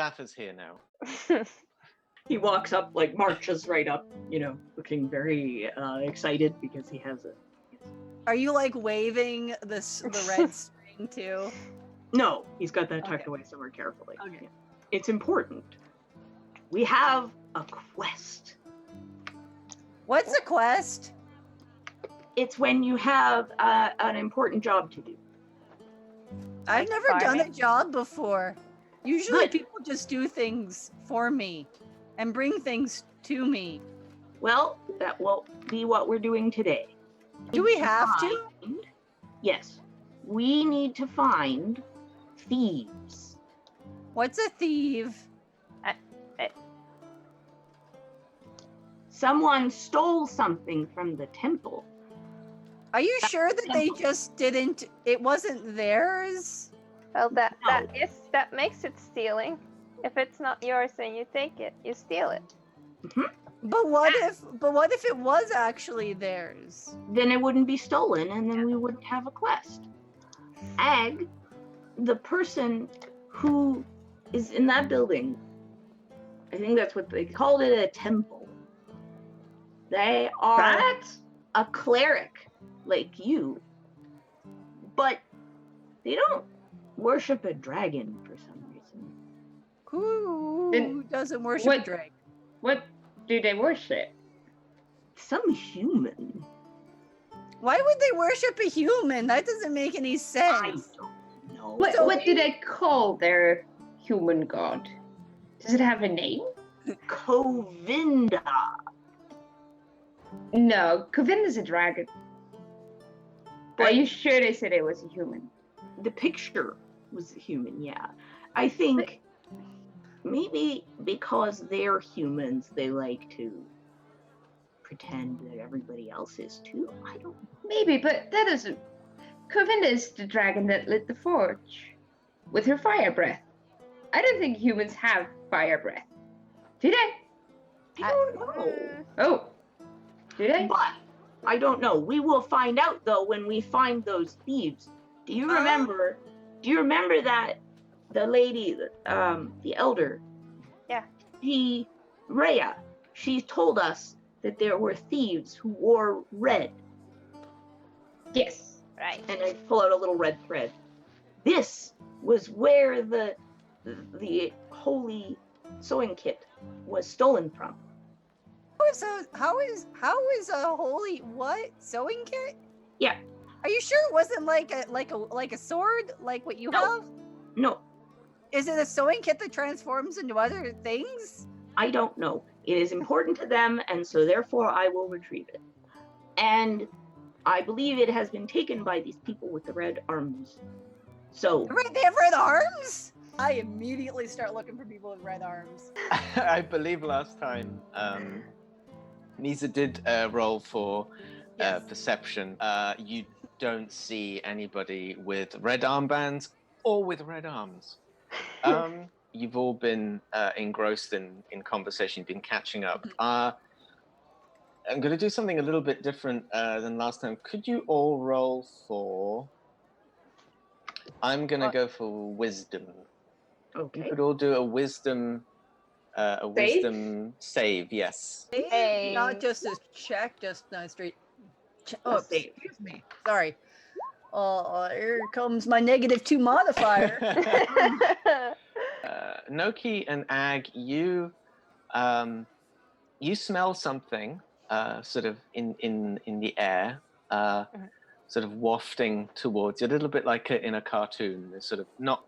Zaffre's here now. He walks up, like marches right up, looking very excited because he has a. Are you like waving the red string too? No, he's got that tucked away somewhere carefully. Okay. It's important. We have a quest. What's a quest? It's when you have an important job to do. I've never done a job before. Usually people just do things for me and bring things to me. Well, that will be what we're doing today. Do we have to? Yes. We need to find thieves. What's a thief? Someone stole something from the temple. Are you sure that they just didn't? It wasn't theirs? Well, that makes it stealing. If it's not yours and you take it, you steal it. Mm-hmm. But what if it was actually theirs? Then it wouldn't be stolen, and then we wouldn't have a quest. Ag, the person who is in that building, I think that's what they called it, a temple. They are a cleric like you, but they don't worship a dragon for some reason. Who doesn't worship a dragon? What do they worship? Some human. Why would they worship a human? That doesn't make any sense. I don't know. What do they call their human god? Does it have a name? Kovinda. No, Kovinda's a dragon. Are you sure they said it was a human? The picture was a human, yeah. I think maybe because they're humans, they like to pretend that everybody else is too. I don't know. Maybe, but that isn't. Kovinda is the dragon that lit the forge with her fire breath. I don't think humans have fire breath. Do they? I don't know. Oh. Do they? But I don't know. We will find out though when we find those thieves. Do you remember? Do you remember that the lady, the elder? Yeah. Rhea. She told us that there were thieves who wore red. Yes. Right. And I pull out a little red thread. This was where the holy sewing kit was stolen from. How is a holy what sewing kit? Yeah. Are you sure it wasn't like a sword like what you have? No. Is it a sewing kit that transforms into other things? I don't know. It is important to them, and so therefore I will retrieve it. And I believe it has been taken by these people with the red arms. So. Right, they have red arms? I immediately start looking for people with red arms. I believe last time Meeza did roll for perception. You don't see anybody with red armbands or with red arms. You've all been engrossed in conversation, you've been catching up. I'm going to do something a little bit different than last time. Could you all roll for... I'm going to go for wisdom. Okay. You could all do a wisdom wisdom save, yes. Hey. Not just a check, just no straight. Oh, excuse me. Sorry. Here comes my -2 modifier. Noki and Ag, you smell something sort of in the air, sort of wafting towards you, a little bit like in a cartoon. There's sort of not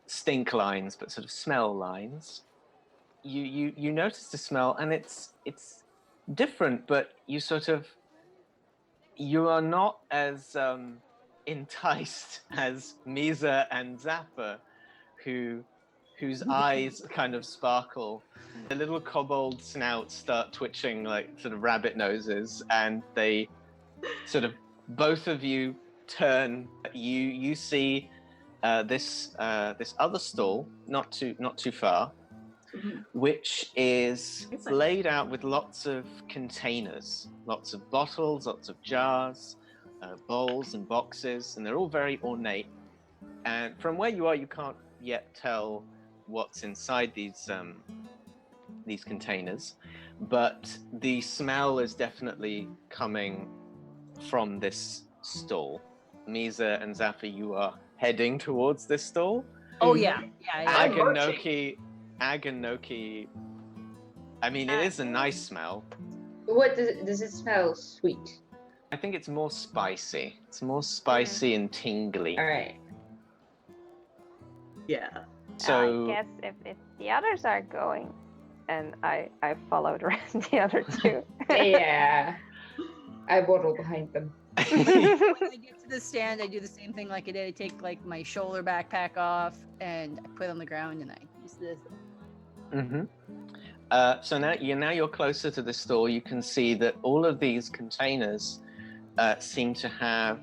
stink lines, but sort of smell lines. You notice the smell, and it's different, but you are not as enticed as Meeza and Zaffre, whose eyes kind of sparkle. The little kobold snouts start twitching like sort of rabbit noses, and they sort of, both of you turn. You see this other stall, not too far, which is laid out with lots of containers, lots of bottles, lots of jars, bowls and boxes, and they're all very ornate. And from where you are, you can't yet tell what's inside these containers, but the smell is definitely coming from this stall. Meeza and Zaffre, you are heading towards this stall. Oh yeah, yeah. yeah. I'm Ag and Noki. I mean, it is a nice smell. What does it smell? Sweet. I think it's more spicy. It's more spicy and tingly. All right. Yeah. So I guess if the others are going, and I followed around the other two. Yeah. I waddle behind them. When I get to the stand, I do the same thing like I did. I take like my shoulder backpack off and I put it on the ground and I use this. Mm-hmm. So now you're closer to the store. You can see that all of these containers seem to have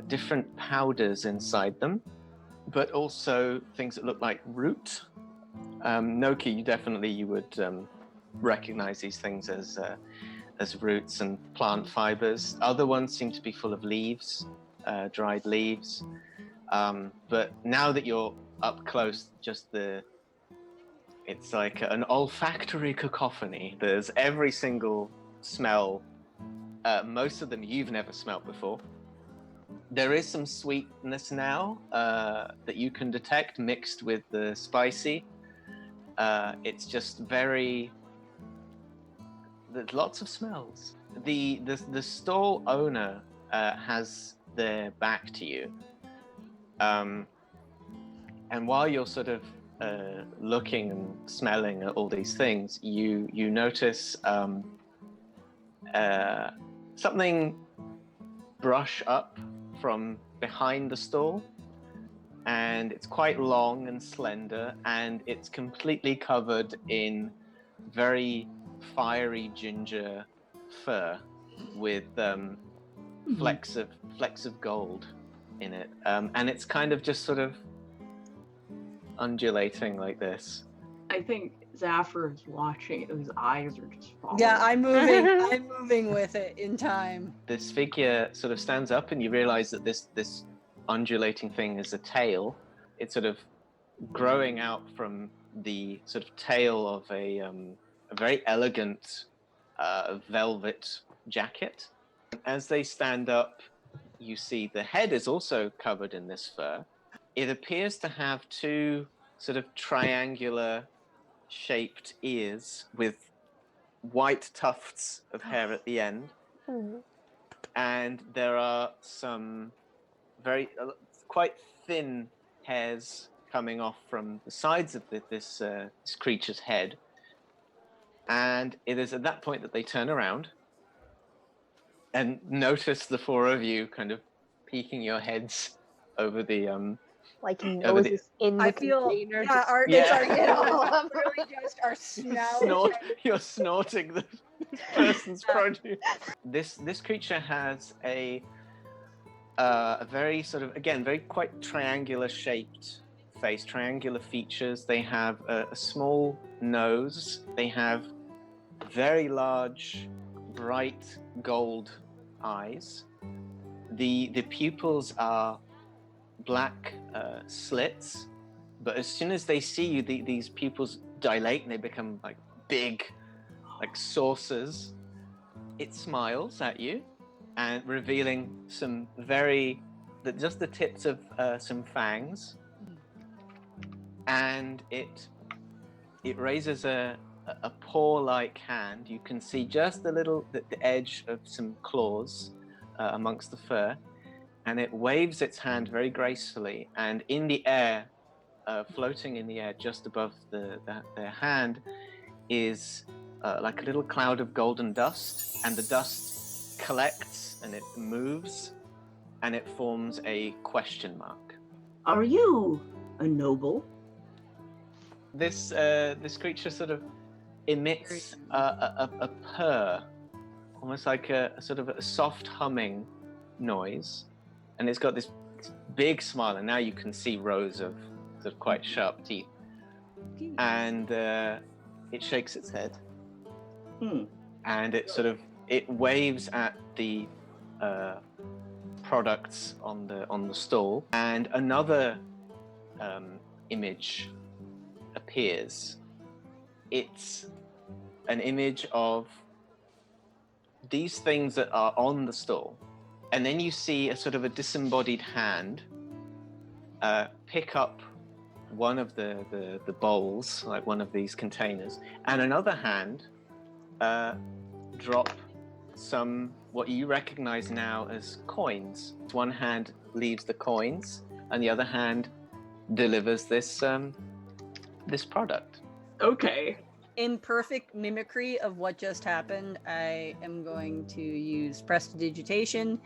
different powders inside them, but also things that look like root. Noki, you would recognize these things as roots and plant fibers. Other ones seem to be full of leaves, dried leaves. But now that you're up close, it's like an olfactory cacophony. There's every single smell. Most of them you've never smelled before. There is some sweetness now that you can detect mixed with the spicy. It's just very... There's lots of smells. The stall owner has their back to you. And while you're sort of looking and smelling at all these things, you notice something brush up from behind the stall, and it's quite long and slender, and it's completely covered in very fiery ginger fur with flecks of gold in it, and it's kind of just sort of undulating like this. I think Zaffre is watching it. His eyes are just falling. Yeah, I'm moving with it in time. This figure sort of stands up, and you realize that this undulating thing is a tail. It's sort of growing out from the sort of tail of a very elegant velvet jacket. As they stand up, you see the head is also covered in this fur. It appears to have two sort of triangular shaped ears with white tufts of hair at the end. And there are some very quite thin hairs coming off from the sides of this creature's head. And it is at that point that they turn around and notice the four of you kind of peeking your heads over the Like Over the- noses in the I feel container. yeah, just- our Yeah. it's our All it's of really just our snout. You're snorting the person's produce. This creature has a very sort of, again, very quite triangular shaped face, triangular features. They have a small nose. They have very large, bright gold eyes. The pupils are black slits, but as soon as they see you, these pupils dilate and they become like big, like saucers. It smiles at you, and revealing just the tips of some fangs, and it raises a paw-like hand. You can see just the edge of some claws amongst the fur, and it waves its hand very gracefully, and in the air, floating in the air just above their hand, is like a little cloud of golden dust, and the dust collects and it moves, and it forms a question mark. Are you a noble? This creature sort of emits a purr, almost like a sort of a soft humming noise, and it's got this big smile, and now you can see rows of sort of quite sharp teeth, and it shakes its head, and it waves at the products on the stall, and another image appears, it's an image of these things that are on the stall. And then you see a sort of a disembodied hand pick up one of the bowls, like one of these containers, and another hand drop some what you recognize now as coins. One hand leaves the coins, and the other hand delivers this this product. Okay. In perfect mimicry of what just happened, I am going to use prestidigitation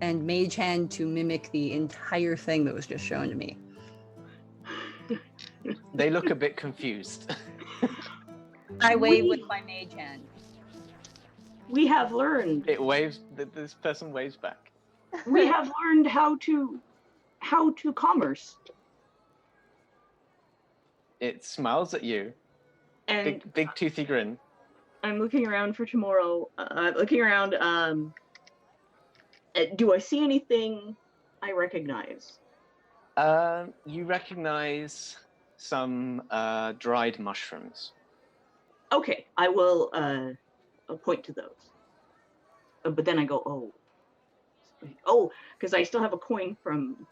and mage hand to mimic the entire thing that was just shown to me. They look a bit confused. I wave with my mage hand. We have learned. It waves. This person waves back. We have learned how to commerce. It smiles at you. And Big toothy grin. I'm looking around for tomorrow. Looking around. Do I see anything I recognize? You recognize some dried mushrooms. Okay, I will point to those. But then I go, oh, because I still have a coin from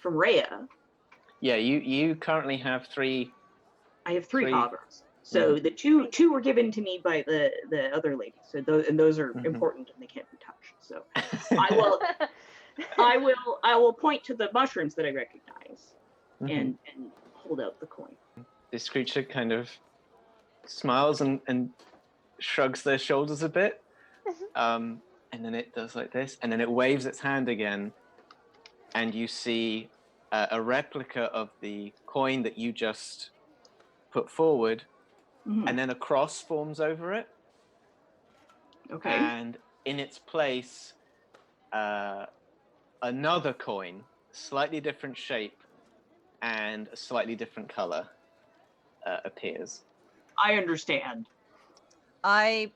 Rhea. Yeah, you currently have 3. I have 3 augurs. So the two were given to me by the other lady. So those are important and they can't be touched. So I will point to the mushrooms that I recognize and hold out the coin. This creature kind of smiles and shrugs their shoulders a bit, and then it does like this, and then it waves its hand again, and you see a replica of the coin that you just put forward, and then a cross forms over it. Okay. And in its place, another coin, slightly different shape and a slightly different color, appears. I understand. I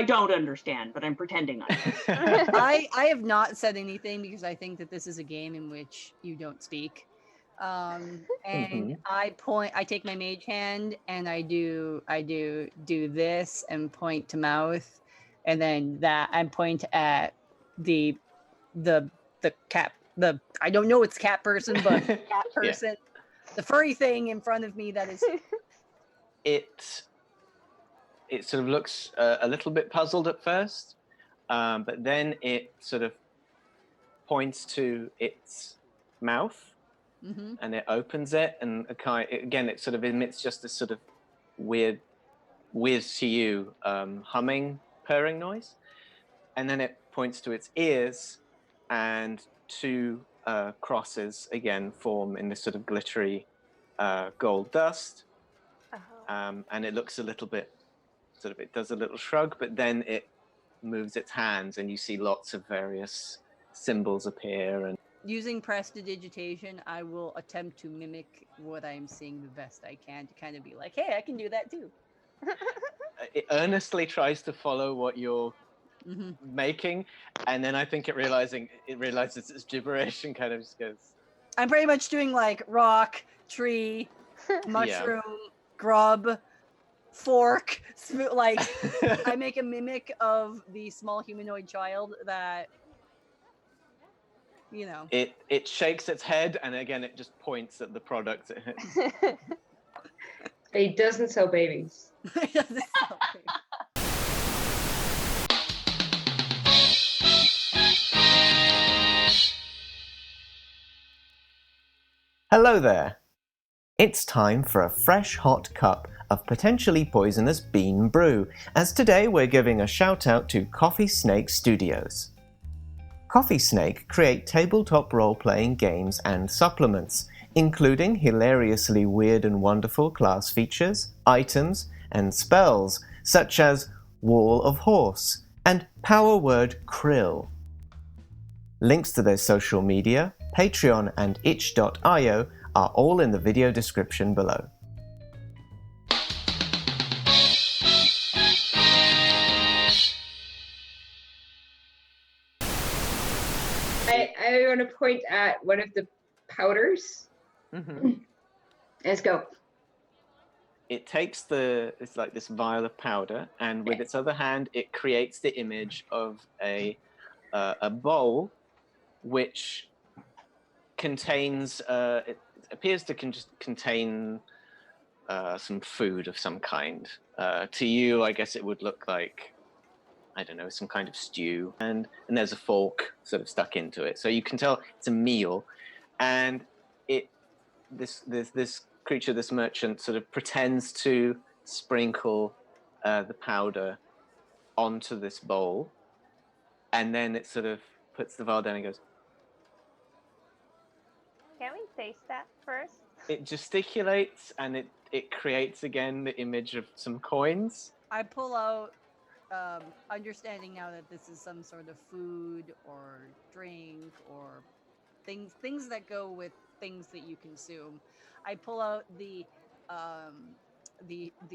don't understand, but I'm pretending I I have not said anything because I think that this is a game in which you don't speak. And I take my mage hand and I do this and point to mouth, and then that and point at the cat, I don't know it's cat person, but cat person, the furry thing in front of me that is. It sort of looks a little bit puzzled at first, but then it sort of points to its mouth. And it opens it, and again, it sort of emits just this sort of weird to you humming, purring noise. And then it points to its ears, and 2 crosses again form in this sort of glittery gold dust. And it looks a little bit, it does a little shrug, but then it moves its hands, and you see lots of various symbols appear. And using prestidigitation, I will attempt to mimic what I'm seeing the best I can to kind of be like, hey, I can do that too. It earnestly tries to follow what you're making, and then I think it realizes it's gibberish and kind of just goes. I'm pretty much doing like rock, tree, mushroom, grub, fork, like I make a mimic of the small humanoid child that. You know. It shakes its head, and again it just points at the product. It doesn't sell babies. Hello there. It's time for a fresh hot cup of potentially poisonous bean brew, as today we're giving a shout out to Coffee Snake Studios. Coffee Snake create tabletop role-playing games and supplements, including hilariously weird and wonderful class features, items, and spells, such as Wall of Horse and Power Word Krill. Links to their social media, Patreon, and itch.io are all in the video description below. I want to point at one of the powders Let's go. It takes it's like this vial of powder, and with its other hand, it creates the image of a bowl, which contains. It appears to just contain some food of some kind. To you, I guess it would look like, I don't know, some kind of stew, and there's a fork sort of stuck into it, so you can tell it's a meal. And this creature, this merchant, sort of pretends to sprinkle the powder onto this bowl, and then it sort of puts the vial down and goes. Can we taste that first? It gesticulates, and it creates again the image of some coins. I pull out, understanding now that this is some sort of food or drink or things that go with things that you consume. I pull out the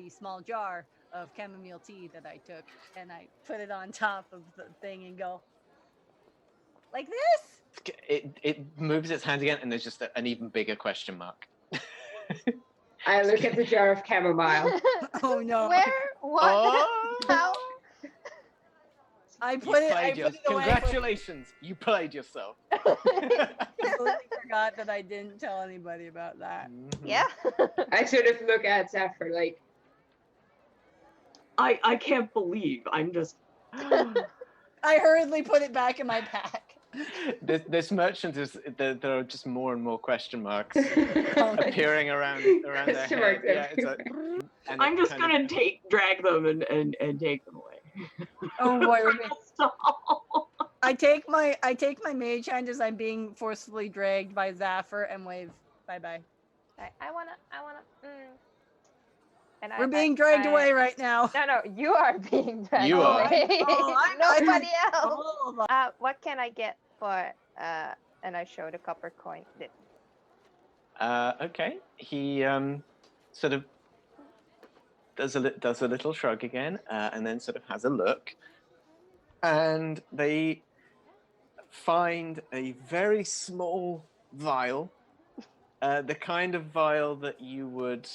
small jar of chamomile tea that I took, and I put it on top of the thing and go like this. It moves its hand again, and there's just an even bigger question mark. I look at the jar of chamomile. Oh no! Where? What? Oh! How? I put it away. Congratulations, you played yourself. I totally forgot that I didn't tell anybody about that. Mhm. Yeah. I sort of look at Zaffre like, I can't believe I'm just. I hurriedly put it back in my pack. This merchant is there are just more and more question marks Oh my appearing around their Question head. marks Yeah, it's everywhere. and I'm it just kind gonna of- drag them and take them away. Oh boy! So, I take my mage hand as I'm being forcefully dragged by Zaffre and wave bye bye. I wanna. And We're being dragged away right now. No, you are being dragged You are. away. Nobody else. Oh, What can I get for? And I show the copper coin. okay. He sort of does a little shrug again, and then sort of has a look, and they find a very small vial, the kind of vial that you would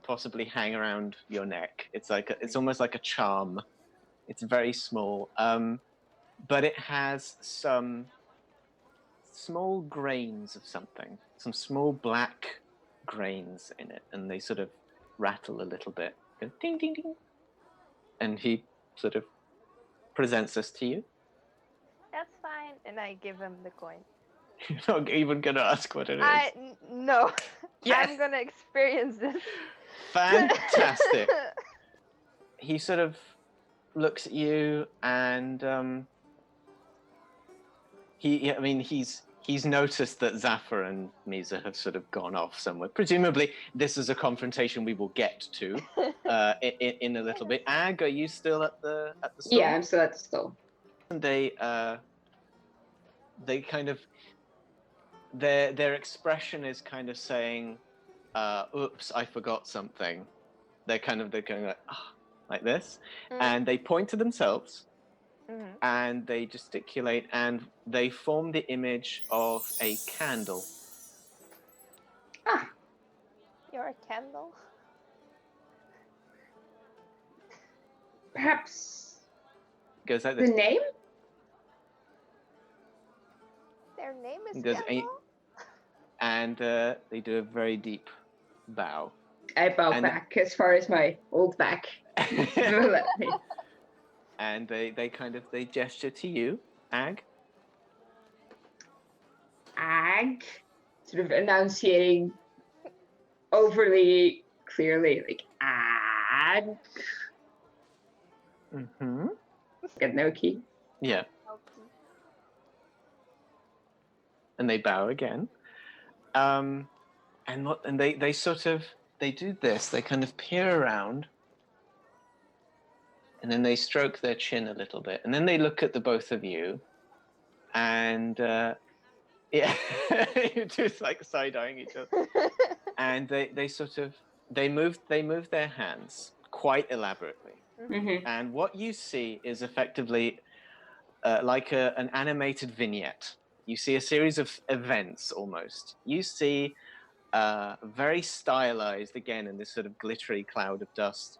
possibly hang around your neck. It's almost like a charm. It's very small, but it has some small grains of something, some small black grains in it, and they sort of rattle a little bit. Go ding, ding, ding. And he sort of presents this to you. That's fine. And I give him the coin. You're not even going to ask what it is. No. Yes. I'm gonna experience this. Fantastic. He sort of looks at you, and he's noticed that Zaffre and Meeza have sort of gone off somewhere. Presumably, this is a confrontation we will get to in a little bit. Ag, are you still at the store? yeah, I'm still at the stall. And they kind of their expression is kind of saying, "Oops, I forgot something." They're going like, oh, like this, and they point to themselves. Mhm. And they gesticulate, and they form the image of a candle. Ah, You're a candle. perhaps It goes like the this. name? Their name is There's a- Candle. And they do a very deep bow. I bow And- back as far as my old back. will let me. And they gesture to you, Ag. Ag, sort of enunciating overly clearly, like ag. Mm-hmm. Get Noki. Yeah. And they bow again. And they sort of do this. They kind of peer around, and then they stroke their chin a little bit, and then they look at the both of you, and yeah, you're just like side-eyeing each other. And they move their hands quite elaborately. Mm-hmm. And what you see is effectively like an animated vignette. You see a series of events almost. You see very stylized, again in this sort of glittery cloud of dust,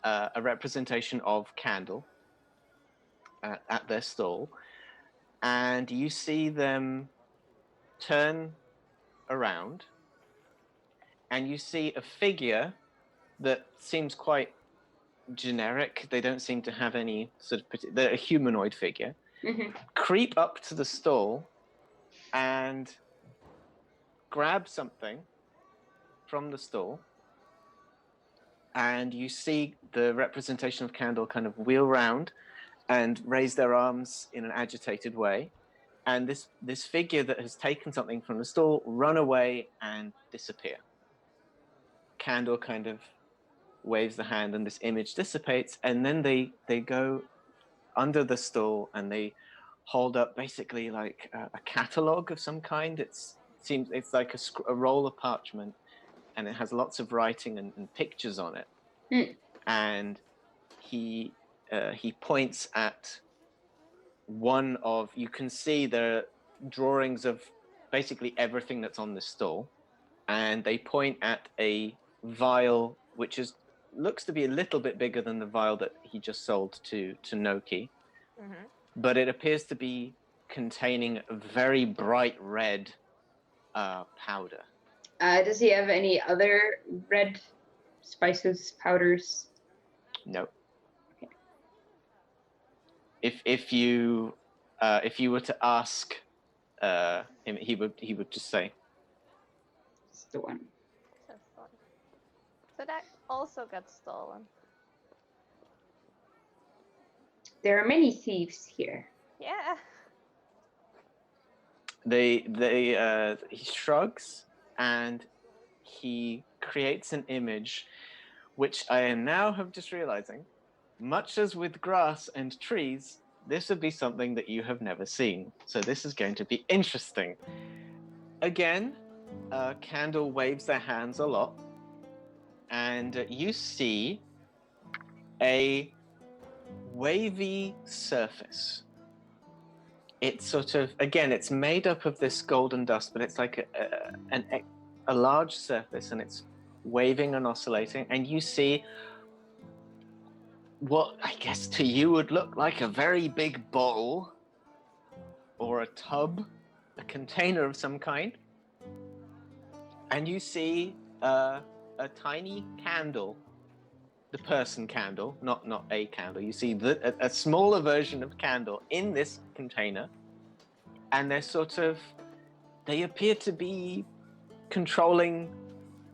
a representation of Candle at their stall, and you see them turn around, and you see a figure that seems quite generic. They don't seem to have any sort of they're a humanoid figure. Creep up to the stall and grab something from the stall, and you see the representation of Candle kind of wheel round and raise their arms in an agitated way, and this figure that has taken something from the stall run away and disappear. Candle kind of waves the hand and this image dissipates, and then they go under the stall and they hold up basically like a catalog of some kind. It's like a roll of parchment, and it has lots of writing and pictures on it. And he points at one of, you can see the drawings of basically everything that's on the stall, and they point at a vial which looks to be a little bit bigger than the vial that he just sold to Noki, but it appears to be containing a very bright red powder. Does he have any other red spices, powders? No. Okay. If you were to ask him, he would just say, It's the one. So that also got stolen. There are many thieves here. Yeah. He shrugs and he creates an image, which I am now have just realizing, much as with grass and trees, this would be something that you have never seen. So this is going to be interesting. Again, Candle waves their hands a lot, and you see a wavy surface. It's sort of, again, it's made up of this golden dust, but it's like a large surface, and it's waving and oscillating, and you see what I guess to you would look like a very big bowl or a tub, a container of some kind, and you see a tiny candle, the person candle, not a candle. You see a smaller version of candle in this container, and they appear to be controlling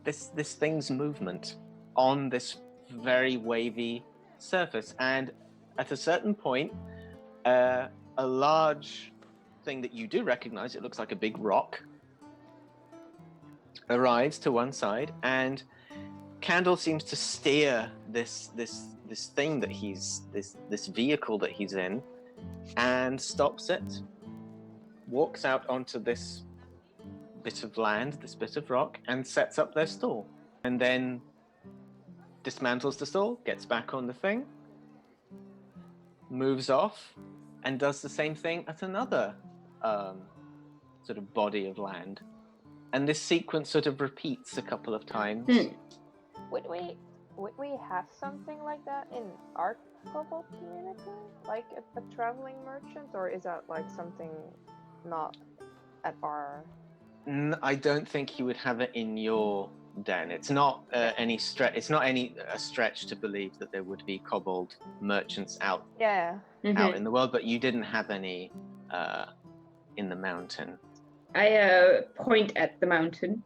this thing's movement on this very wavy surface. And at a certain point, a large thing that you do recognize, it looks like a big rock, arrives to one side, and Candle seems to steer this thing that this vehicle that he's in, and stops it, walks out onto this bit of land, this bit of rock, and sets up their stall, and then dismantles the stall, gets back on the thing, moves off, and does the same thing at another sort of body of land. And this sequence sort of repeats a couple of times. Would we have something like that in our kobold community? Like a traveling merchant? Or is that like something not at our... I don't think you would have it in your den. It's not any stretch. It's not a stretch to believe that there would be kobold merchants out in the world, but you didn't have any in the mountain. I point at the mountain.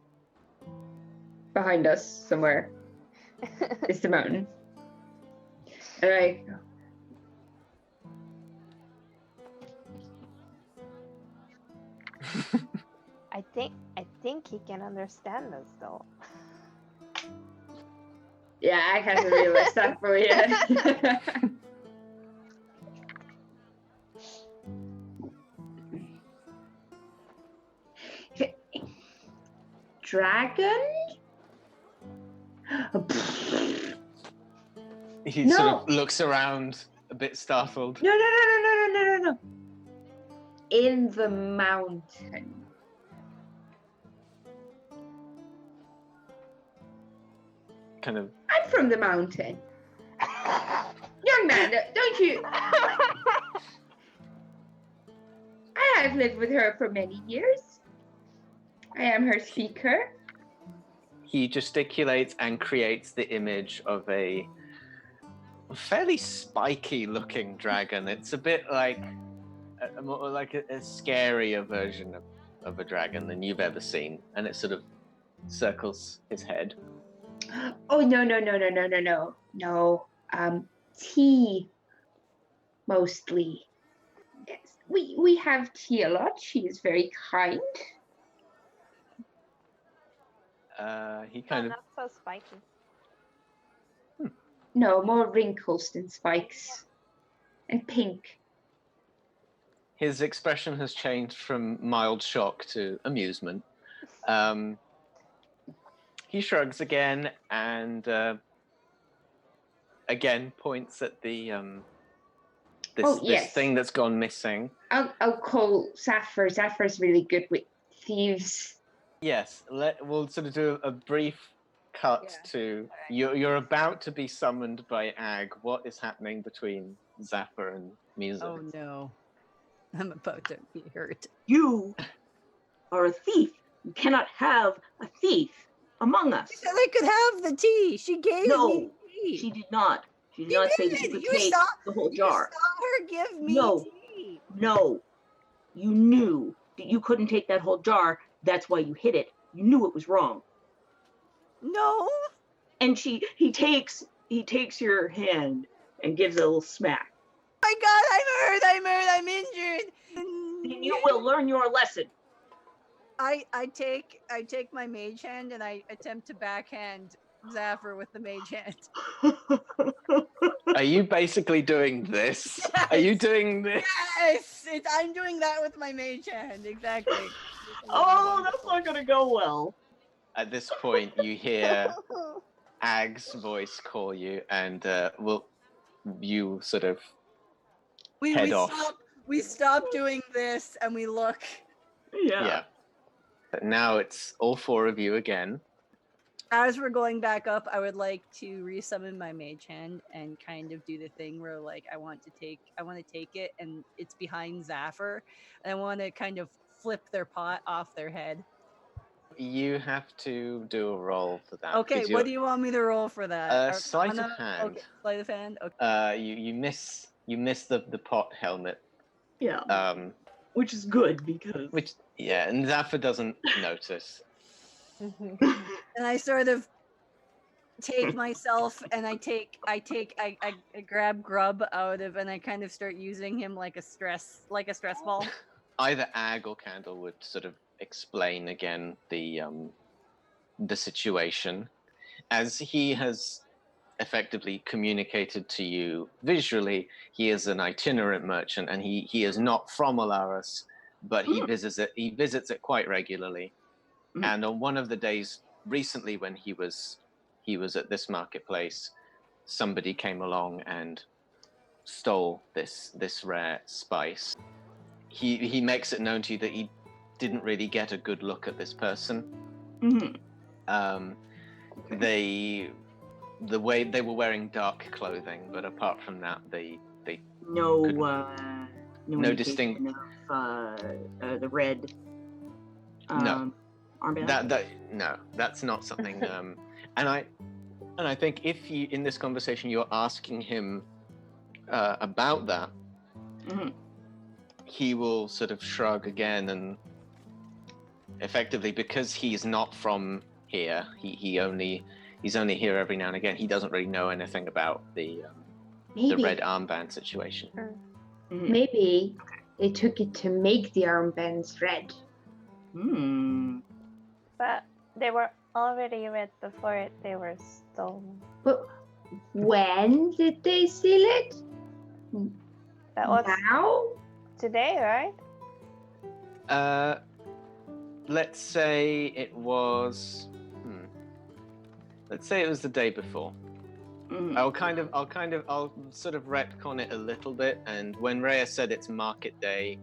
Behind us, somewhere. It's the mountain. And I go. I think he can understand us though. Yeah, I haven't realized that for yet. Dragon? He sort of looks around a bit startled. No. In the mountain. kind of. I'm from the mountain. Young man, don't you? I have lived with her for many years. I am her speaker. He gesticulates and creates the image of a fairly spiky-looking dragon. It's a bit like more like a scarier version of a dragon than you've ever seen, and it sort of circles his head. Oh no. No. Tea mostly. Yes. We have tea a lot. She is very kind. He kind of. Not so spiky. No, more wrinkles than spikes. And pink. His expression has changed from mild shock to amusement. He shrugs again and again points at the this thing that's gone missing. I'll call Zaffre. Zaffre's really good with thieves. Yes, we'll sort of do a brief cut to you're about to be summoned by Ag. What is happening between Zaffre and Meeza? Oh no. I'm about to be hurt. You are a thief. You cannot have a thief among us. She said I could have the tea. She gave me tea. She did not. She did not say that you could take the whole jar. You saw her give me tea. No. You knew that you couldn't take that whole jar. That's why you hid it. You knew it was wrong. No. And he takes your hand and gives a little smack. My God, I'm injured. Then you will learn your lesson. I take my mage hand and I attempt to backhand Zaffre with the mage hand. Are you basically doing this? Yes. Are you doing this? Yes, I'm doing that with my mage hand, exactly. Oh, that's not gonna go well. At this point, you hear Ag's voice call you, and you sort of head off. We stop doing this and we look. Yeah. But now it's all four of you again. As we're going back up, I would like to resummon my mage hand and kind of do the thing where like I want to take it and it's behind Zaffre and I want to kind of flip their pot off their head. You have to do a roll for that. Okay, what do you want me to roll for that? Sleight of hand. Okay, sleight of hand. Okay. You miss the pot helmet. Yeah. Which is good because. And Zaffre doesn't notice. And I sort of take myself and I grab Grub out of and I kind of start using him like a stress ball. Either Ag or Candle would sort of explain again the situation, as he has effectively communicated to you visually. He is an itinerant merchant, and he is not from Alaris, but he visits it quite regularly. And on one of the days recently when he was at this marketplace, somebody came along and stole this rare spice. He makes it known to you that he didn't really get a good look at this person. The way they were wearing dark clothing, but apart from that, they no distinct the red armband. No, that's not something. And I think if you in this conversation you're asking him about that, he will sort of shrug again and effectively, because he's not from here, he's only here every now and again. He doesn't really know anything about the red armband situation. Maybe they took it to make the armbands red. But they were already red before they were stolen. But when did they steal it? That was now? Today, right? Let's say it was. Let's say it was the day before. I'll sort of retcon it a little bit. And when Rhea said it's market day,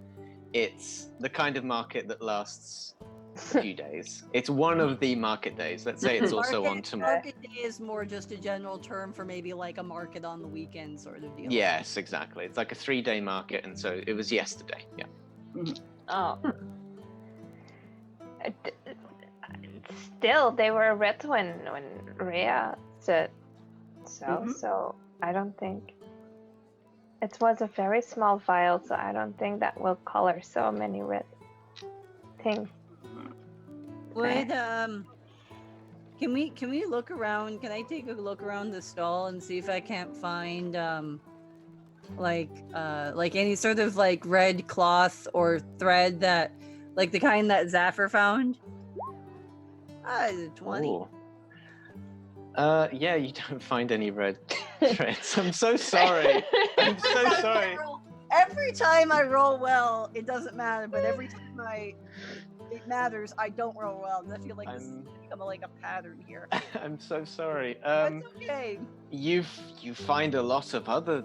it's the kind of market that lasts a few days. It's one of the market days. Let's say it's also on tomorrow. Market day is more just a general term for maybe like a market on the weekend sort of deal. Yes, exactly. It's like a 3-day market, and so it was yesterday. Yeah. Oh. Still, they were red when Rhea said so. So I don't think it was a very small vial. So I don't think that will color so many red things. Would can we look around? Can I take a look around the stall and see if I can't find like any sort of like red cloth or thread that like the kind that Zaffre found? 20. Ooh. Yeah, you don't find any red threads. I'm so sorry. I'm so sorry. Every time I roll well, it doesn't matter, but every time it matters, I don't roll well. I feel like this is become like a pattern here. I'm so sorry. That's okay. You find a lot of other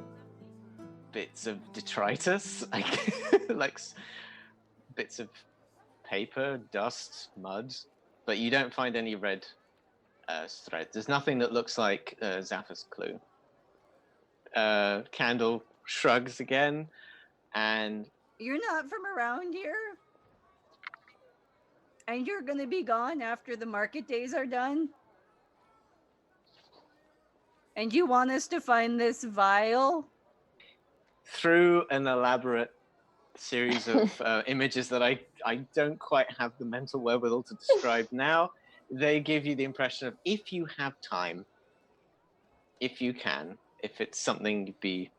bits of detritus, like bits of paper, dust, mud, but you don't find any red threads. There's nothing that looks like Zaffre's clue. Candle shrugs again, and you're not from around here, and you're gonna be gone after the market days are done, and you want us to find this vial through an elaborate series of images that I don't quite have the mental wherewithal to describe now. They give you the impression of, if you have time, if you can, if it's something you'd be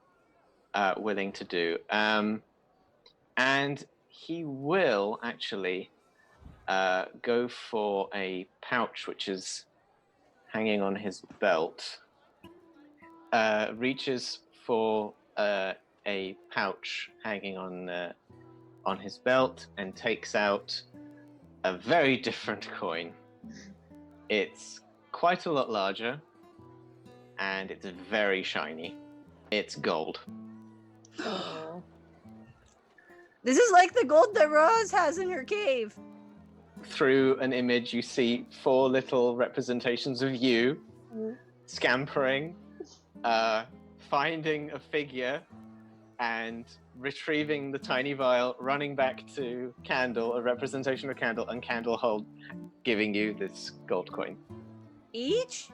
willing to do. And he will actually go for a pouch which is hanging on his belt, reaches for a pouch hanging on his belt and takes out a very different coin. It's quite a lot larger, and it's very shiny. It's gold. This is like the gold that Roz has in her cave. Through an image, you see 4 little representations of you scampering, finding a figure, and retrieving the tiny vial, running back to Candle, a representation of Candle, and Candle giving you this gold coin. Each?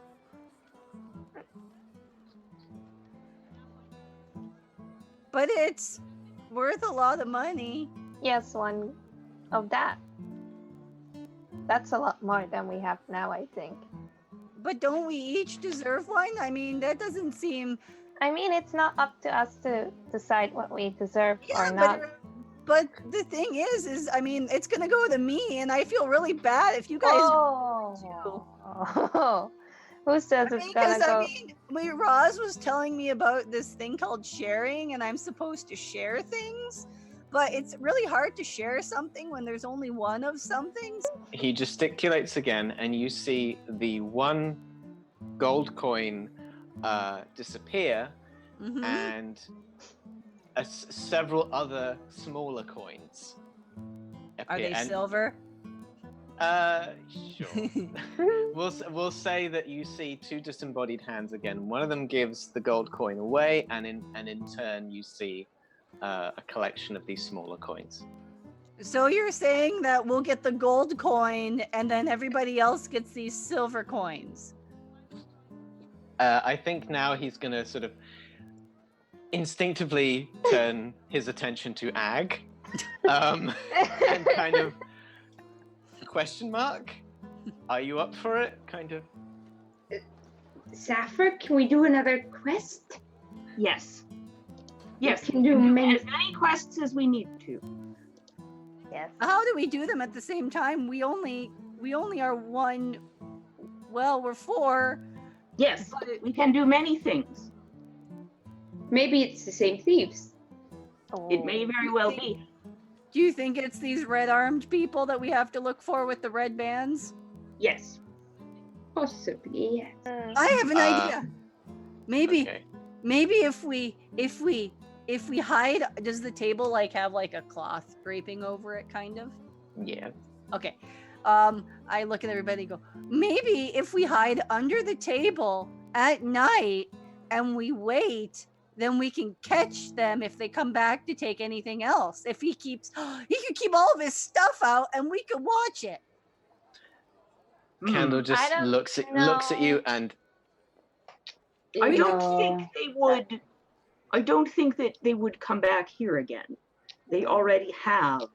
But it's worth a lot of money. Yes, one of that. That's a lot more than we have now, I think. But don't we each deserve one? I mean, that doesn't seem... I mean, it's not up to us to decide what we deserve or not. But the thing is, I mean, it's gonna go to me, and I feel really bad if you guys... Who says it's gonna go? I mean, Roz was telling me about this thing called sharing, and I'm supposed to share things, but it's really hard to share something when there's only one of something. He gesticulates again, and you see the 1 gold coin disappear, and several other smaller coins appear. Are they silver? Sure. We'll say that you see 2 disembodied hands again. One of them gives the gold coin away, and in turn you see a collection of these smaller coins. So you're saying that we'll get the gold coin, and then everybody else gets these silver coins? I think now he's going to sort of instinctively turn his attention to Ag, and kind of question mark. Are you up for it? Kind of. Zaffre, can we do another quest? Yes. We Yes, can do many. as many quests as we need to. Yes. How do we do them at the same time? We only are one. Well, we're 4. Yes, we can do many things. Maybe it's the same thieves. It may very well be. Do you think it's these red-armed people that we have to look for with the red bands? Yes. Possibly, yes. I have an idea. Maybe Okay. if we hide, does the table like have like a cloth draping over it, kind of? Yeah. Okay. I look at everybody and go, maybe if we hide under the table at night and we wait, then we can catch them if they come back to take anything else. If he could keep all of his stuff out and we could watch it. Candle just don't looks at you and I don't think they would. I don't think that they would come back here again. They already have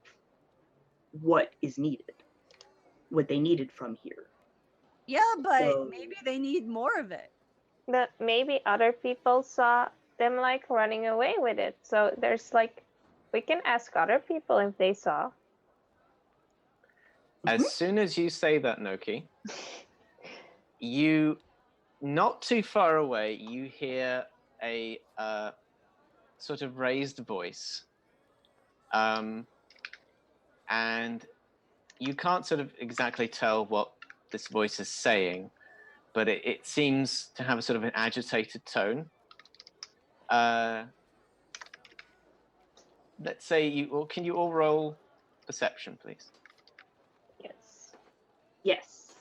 what is needed, what they needed from here. Yeah, but So- maybe they need more of it. But maybe other people saw them like running away with it. So there's like, we can ask other people if they saw. as soon as you say that, Noki, you, not too far away, you hear a sort of raised voice. And you can't sort of exactly tell what this voice is saying, but it seems to have a sort of an agitated tone. Let's say can you all roll perception, please? Yes. Yes.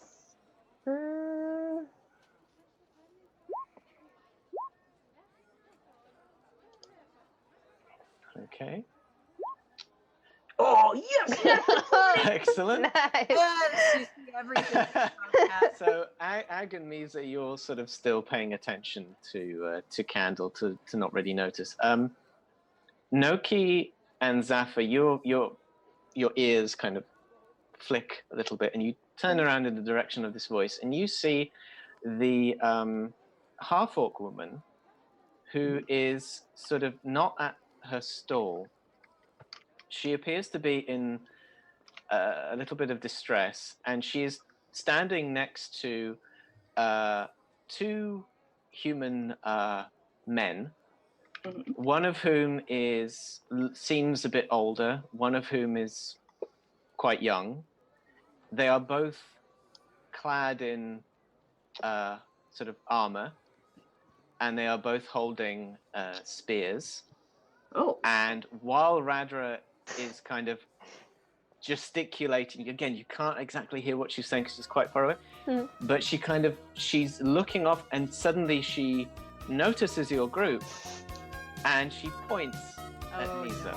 Okay. Oh, yes! Excellent. Nice. Yes, you see everything. So Ag and Meeza, you're sort of still paying attention to Candle to not really notice. Noki and Zaffre, your ears kind of flick a little bit, and you turn around in the direction of this voice, and you see the half-orc woman who is sort of not at her stall. She appears to be in a little bit of distress, and she is standing next to two human men, one of whom seems a bit older, one of whom is quite young. They are both clad in sort of armor, and they are both holding spears. Oh. And while Radra is kind of gesticulating, again, you can't exactly hear what she's saying because she's quite far away, but she's looking off, and suddenly she notices your group, and she points at Meeza.